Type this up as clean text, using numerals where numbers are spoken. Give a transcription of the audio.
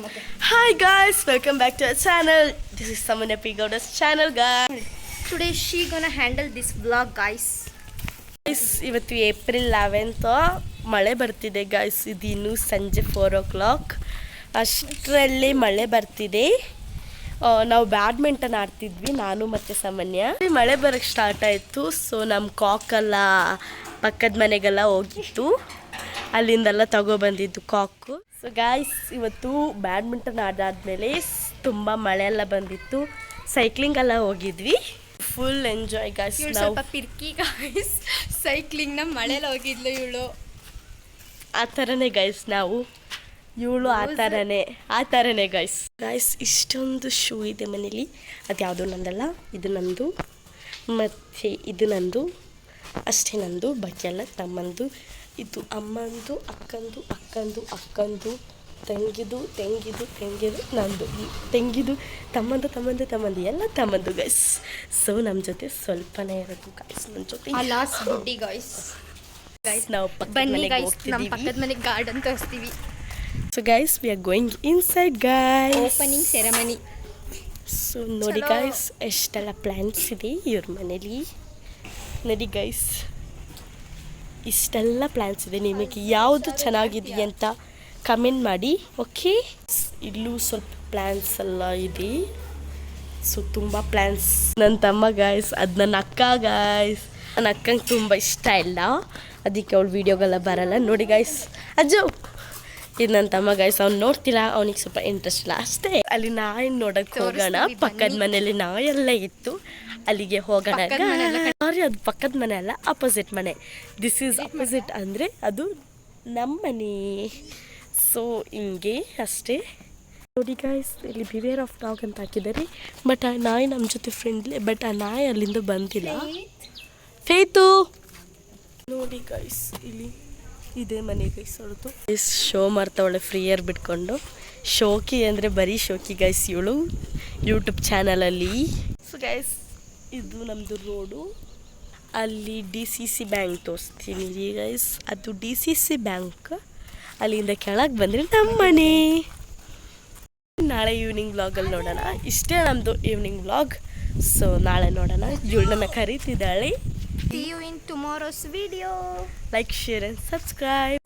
Okay. Hi guys, welcome back to our channel. This is Samanya P. Gowda's channel, guys. Today she gonna handle this vlog, guys. ಇವತ್ತು April 11th ಮಳೆ ಬರ್ತಿದೆ guys. ಇದು ಇನ್ನೂ ಸಂಜೆ 4 o'clock ಅಷ್ಟರಲ್ಲಿ ಮಳೆ ಬರ್ತಿದೆ. ನಾವು ಬ್ಯಾಡ್ಮಿಂಟನ್ ಆಡ್ತಿದ್ವಿ ನಾನು ಮತ್ತು ಸಾಮಾನ್ಯ. ಮಳೆ ಬರೋಕ್ಕೆ ಸ್ಟಾರ್ಟ್ ಆಯಿತು. ಸೊ ನಮ್ಮ ಕಾಕೆಲ್ಲ ಪಕ್ಕದ ಮನೆಗೆಲ್ಲ ಹೋಗಿತ್ತು, ಅಲ್ಲಿಂದೆಲ್ಲ ತಗೊಬಂದಿದ್ದು ಕಾಕು. ಸೊ ಗಾಯ್ಸ್, ಇವತ್ತು ಬ್ಯಾಡ್ಮಿಂಟನ್ ಆಡಾದ್ಮೇಲೆ ತುಂಬ ಮಳೆ ಎಲ್ಲ ಬಂದಿತ್ತು, ಸೈಕ್ಲಿಂಗ್ ಎಲ್ಲ ಹೋಗಿದ್ವಿ. Full enjoy guys. ಸ್ವಲ್ಪ ಪಿರ್ಕಿ ಗಾಯ್ಸ್, ಸೈಕ್ಲಿಂಗ್ನ ಮಳೆಲ್ಲ ಹೋಗಿದ್ಲು ಇವಳು. ಆ ಥರನೇ ಗೈಸ್ ನಾವು, ಇವಳು ಆ ಥರನೇ ಗೈಸ್. ಇಷ್ಟೊಂದು ಶೂ ಇದೆ ಮನೇಲಿ. ಅದು ಯಾವುದೋ ನಂದಲ್ಲ, ಇದು ನಂದು, ಮತ್ತು ಇದು ನಂದು ಅಷ್ಟೇ. ನಂದು ಬಾಕಿ ಎಲ್ಲ ತಮ್ಮಂದು. ಇದು ಅಮ್ಮಂದು, ಅಕ್ಕಂದು, ತಂಗಿದು, ನಂದು, ತಂಗಿದು, ತಮ್ಮಂದು ಎಲ್ಲ ತಮ್ಮಂದು ಗೈಸ್. ಸೊ ನಮ್ಮ ಜೊತೆ ಸ್ವಲ್ಪನೇ ಇರೋದು ಗೈಸ್, ನನ್ನ ಜೊತೆ ಗೈಸ್. ನಾವು ಬನ್ನಿ ಗೈಸ್, ನಮ್ಮ ಪಕ್ಕದ ಮನೆಗೆ ಗಾರ್ಡನ್ ತೋರಿಸ್ತೀವಿ. So guys, we are going inside guys. Opening ceremony. So ನೋಡಿ ಗೈಸ್, ಎಷ್ಟೆಲ್ಲ ಪ್ಲ್ಯಾನ್ಸ್ ಇದೆ ಇವ್ರ ಮನೇಲಿ. ನೋಡಿ ಗೈಸ್, ಇಷ್ಟೆಲ್ಲ ಪ್ಲ್ಯಾನ್ಸ್ ಇದೆ. ನಿಮಗೆ ಯಾವುದು ಚೆನ್ನಾಗಿದೆ ಅಂತ ಕಮೆಂಟ್ ಮಾಡಿ, ಓಕೆ? ಇಲ್ಲೂ ಸ್ವಲ್ಪ ಪ್ಲ್ಯಾನ್ಸ್ ಎಲ್ಲ ಇದೆ. ಸೊ ತುಂಬ ಪ್ಲ್ಯಾನ್ಸ್. ನನ್ನ ತಮ್ಮ ಗಾಯ್ಸ್, ಅದು ನನ್ನ ಅಕ್ಕ ಗಾಯ್ಸ್. ನನ್ನ ಅಕ್ಕಂಗೆ ತುಂಬ ಇಷ್ಟ ಇಲ್ಲ, ಅದಕ್ಕೆ ಅವಳು ವೀಡಿಯೋಗೆಲ್ಲ ಬರಲ್ಲ. ನೋಡಿ ಗಾಯ್ಸ್, ಅಜ್ಜು ಇದು ನನ್ನ ತಮ್ಮ ಗಾಯ್ಸ್. ಅವ್ನು ನೋಡ್ತಿಲ್ಲ, ಅವನಿಗೆ ಸ್ವಲ್ಪ ಇಂಟ್ರೆಸ್ಟ್ ಇಲ್ಲ ಅಷ್ಟೇ. ಅಲ್ಲಿ ನಾಯಿ ನೋಡೋಕ್ಕೆ ಹೋಗೋಣ. ಪಕ್ಕದ ಮನೆಯಲ್ಲಿ ನಾಯೆಲ್ಲ ಇತ್ತು, ಅಲ್ಲಿಗೆ ಹೋಗೋಣ. ಸಾರಿ, ಅದು ಪಕ್ಕದ ಮನೆ ಅಲ್ಲ, ಅಪೋಸಿಟ್ ಮನೆ. ದಿಸ್ ಈಸ್ ಅಪೋಸಿಟ್ ಅಂದರೆ ಅದು ನಮ್ಮ ಮನೆ. ಸೊ ಹಿಂಗೆ ಅಷ್ಟೇ. ನೋಡಿ ಗಾಯ್ಸ್, ಇಲ್ಲಿ ಬಿವೇರ್ ಆಫ್ ಡಾಗ್ ಅಂತ ಹಾಕಿದ್ದಾರೆ. ಬಟ್ ಆ ನಾಯಿ ನಮ್ಮ ಜೊತೆ ಫ್ರೆಂಡ್ಲಿ, ಬಟ್ ಆ ನಾಯಿ ಅಲ್ಲಿಂದ ಬಂದಿಲ್ಲ. ಫೇತು ನೋಡಿ ಗಾಯ್ಸ್, ಇಲ್ಲಿ ಇದೇ ಮನೆ ಗೈಸ್ ಅವ್ರದ್ದು. ಶೋ ಮಾಡ್ತಾವಳೆ ಫ್ರೀ ಏರ್ ಬಿಟ್ಕೊಂಡು. ಶೋಕಿ ಅಂದರೆ ಬರೀ ಶೋಕಿ ಗೈಸ್ ಇವಳು, ಯೂಟ್ಯೂಬ್ ಚಾನಲಲ್ಲಿ. ಸೊ ಗೈಸ್, ಇದು ನಮ್ಮದು ರೋಡು. ಅಲ್ಲಿ DCC ಬ್ಯಾಂಕ್ ತೋರಿಸ್ತೀನಿ ಗೈಸ್. ಅದು DCC ಬ್ಯಾಂಕ್. ಅಲ್ಲಿಂದ ಕೆಳಗೆ ಬಂದರೆ ನಮ್ಮ ಮನೆ. ನಾಳೆ ಈವ್ನಿಂಗ್ ವ್ಲಾಗಲ್ಲಿ ನೋಡೋಣ. ಇಷ್ಟೇ ನಮ್ಮದು ಈವ್ನಿಂಗ್ ವ್ಲಾಗ್. ಸೊ ನಾಳೆ ನೋಡೋಣ. ಇವಳನ್ನ ಕರೀತಿದ್ದಾಳೆ. See you in tomorrow's video. Like, share and subscribe.